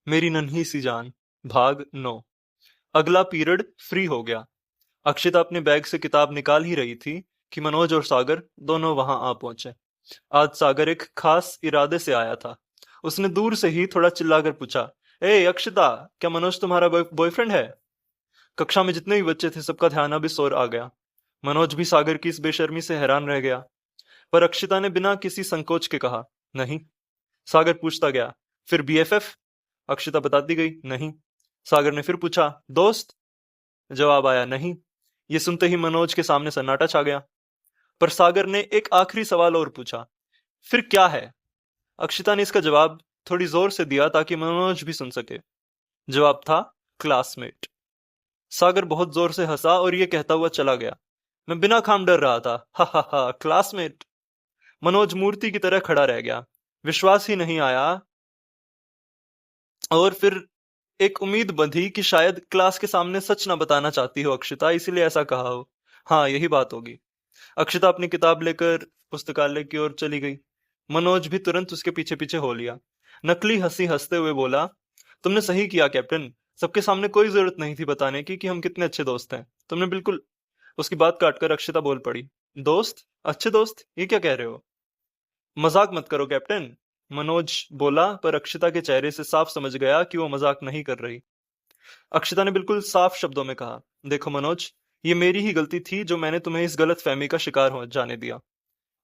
मेरी नन्ही सी जान, भाग 9। अगला पीरियड फ्री हो गया। अक्षिता अपने बैग से किताब निकाल ही रही थी कि मनोज और सागर दोनों वहां आ पहुंचे। आज सागर एक खास इरादे से आया था। उसने दूर से ही थोड़ा चिल्लाकर पूछा, ए अक्षिता, क्या मनोज तुम्हारा बॉयफ्रेंड है? कक्षा में जितने भी बच्चे थे सबका ध्यान अब इस ओर आ गया। मनोज भी सागर की इस बेशर्मी से हैरान रह गया, पर अक्षिता ने बिना किसी संकोच के कहा, नहीं। सागर पूछता गया, फिर बीएफएफ? अक्षिता बताती गई, नहीं। सागर ने फिर पूछा, दोस्त? जवाब आया, नहीं। ये सुनते ही मनोज के सामने सन्नाटा छा गया। पर सागर ने एक आखिरी सवाल और पूछा, फिर क्या है? अक्षिता ने इसका जवाब थोड़ी जोर से दिया ताकि मनोज भी सुन सके। जवाब था, क्लासमेट। सागर बहुत जोर से हंसा और यह कहता हुआ चला गया, मैं बिना खाम डर रहा था, हा हा हा, क्लासमेट। मनोज मूर्ति की तरह खड़ा रह गया। विश्वास ही नहीं आया, और फिर एक उम्मीद बंधी कि शायद क्लास के सामने सच ना बताना चाहती हो अक्षिता, इसीलिए ऐसा कहा हो। हाँ, यही बात होगी। अक्षिता अपनी किताब लेकर पुस्तकालय की ओर चली गई। मनोज भी तुरंत उसके पीछे पीछे हो लिया। नकली हंसी हंसते हुए बोला, तुमने सही किया कैप्टन। सबके सामने कोई जरूरत नहीं थी बताने की कि हम कितने अच्छे दोस्त हैं। तुमने बिल्कुल। उसकी बात काटकर अक्षिता बोल पड़ी, दोस्त? अच्छे दोस्त? ये क्या कह रहे हो? मजाक मत करो कैप्टन, मनोज बोला, पर अक्षिता के चेहरे से साफ समझ गया कि वो मजाक नहीं कर रही। अक्षिता ने बिल्कुल साफ शब्दों में कहा, देखो मनोज, ये मेरी ही गलती थी जो मैंने तुम्हें इस गलत फहमी का शिकार हो जाने दिया।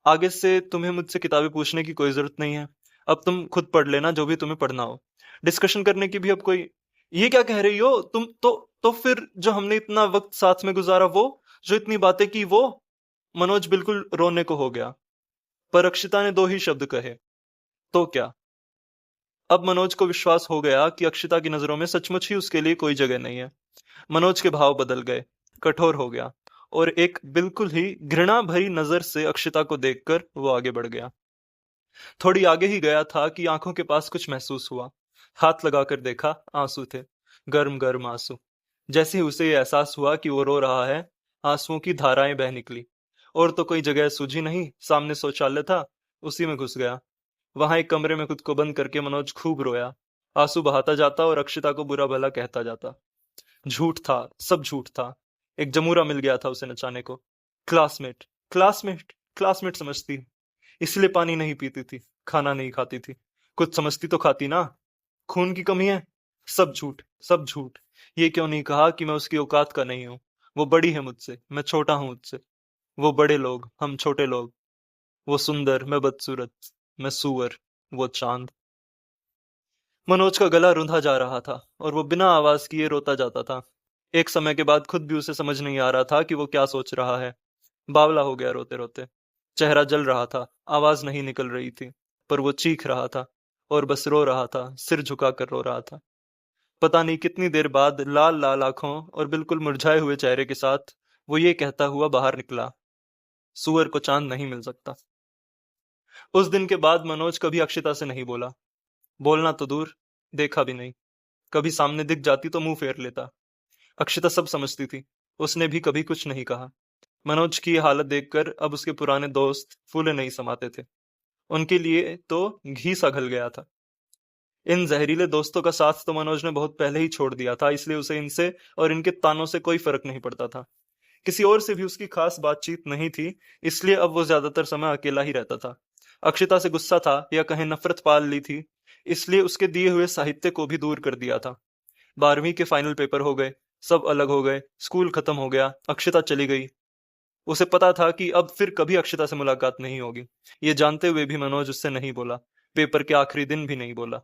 आगे से तुम्हें मुझसे किताबें पूछने की कोई जरूरत नहीं है। अब तुम खुद पढ़ लेना जो भी तुम्हें पढ़ना हो। डिस्कशन करने की भी अब कोई। ये क्या कह रही हो तुम? तो फिर जो हमने इतना वक्त साथ में गुजारा, वो जो इतनी बातें की, वो? मनोज बिल्कुल रोने को हो गया, पर अक्षिता ने दो ही शब्द कहे, तो क्या? अब मनोज को विश्वास हो गया कि अक्षिता की नजरों में सचमुच ही उसके लिए कोई जगह नहीं है। मनोज के भाव बदल गए, कठोर हो गया, और एक बिल्कुल ही घृणा भरी नजर से अक्षिता को देखकर वो आगे बढ़ गया। थोड़ी आगे ही गया था कि आंखों के पास कुछ महसूस हुआ। हाथ लगाकर देखा, आंसू थे, गर्म गर्म आंसू। जैसे ही उसे ये एहसास हुआ कि वो रो रहा है, आंसुओं की धाराएं बह निकली। और तो कोई जगह सूझी नहीं, सामने शौचालय था, उसी में घुस गया। वहां एक कमरे में खुद को बंद करके मनोज खूब रोया। आंसू बहाता जाता और अक्षिता को बुरा भला कहता जाता। झूठ था, सब झूठ था। एक जमूरा मिल गया था उसे नचाने को। क्लासमेट, क्लासमेट, क्लासमेट समझती, इसलिए पानी नहीं पीती थी, खाना नहीं खाती थी। कुछ समझती तो खाती ना। खून की कमी है, सब झूठ, सब झूठ। ये क्यों नहीं कहा कि मैं उसकी औकात का नहीं हूं? वो बड़ी है मुझसे, मैं छोटा हूं मुझसे। वो बड़े लोग, हम छोटे लोग। वो सुंदर, मैं बदसूरत। मैं सूअर, वो चांद। मनोज का गला रुंधा जा रहा था और वो बिना आवाज किए रोता जाता था। एक समय के बाद खुद भी उसे समझ नहीं आ रहा था कि वो क्या सोच रहा है। बावला हो गया रोते रोते। चेहरा जल रहा था, आवाज नहीं निकल रही थी, पर वो चीख रहा था, और बस रो रहा था, सिर झुकाकर रो रहा था। पता नहीं कितनी देर बाद लाल लाल आंखों और बिल्कुल मुरझाए हुए चेहरे के साथ वो ये कहता हुआ बाहर निकला, सुअर को चांद नहीं मिल सकता। उस दिन के बाद मनोज कभी अक्षिता से नहीं बोला। बोलना तो दूर, देखा भी नहीं। कभी सामने दिख जाती तो मुंह फेर लेता। अक्षिता सब समझती थी, उसने भी कभी कुछ नहीं कहा। मनोज की ये हालत देखकर अब उसके पुराने दोस्त फूले नहीं समाते थे। उनके लिए तो घी सा घल गया था। इन जहरीले दोस्तों का साथ तो मनोज ने बहुत पहले ही छोड़ दिया था, इसलिए उसे इनसे और इनके तानों से कोई फर्क नहीं पड़ता था। किसी और से भी उसकी खास बातचीत नहीं थी, इसलिए अब वो ज्यादातर समय अकेला ही रहता था। अक्षिता से गुस्सा था या कहें नफरत पाल ली थी, इसलिए उसके दिए हुए साहित्य को भी दूर कर दिया था। 12वीं के फाइनल पेपर हो गए, सब अलग हो गए, स्कूल खत्म हो गया, अक्षिता चली गई। उसे पता था कि अब फिर कभी अक्षिता से मुलाकात नहीं होगी। ये जानते हुए भी मनोज उससे नहीं बोला, पेपर के आखिरी दिन भी नहीं बोला।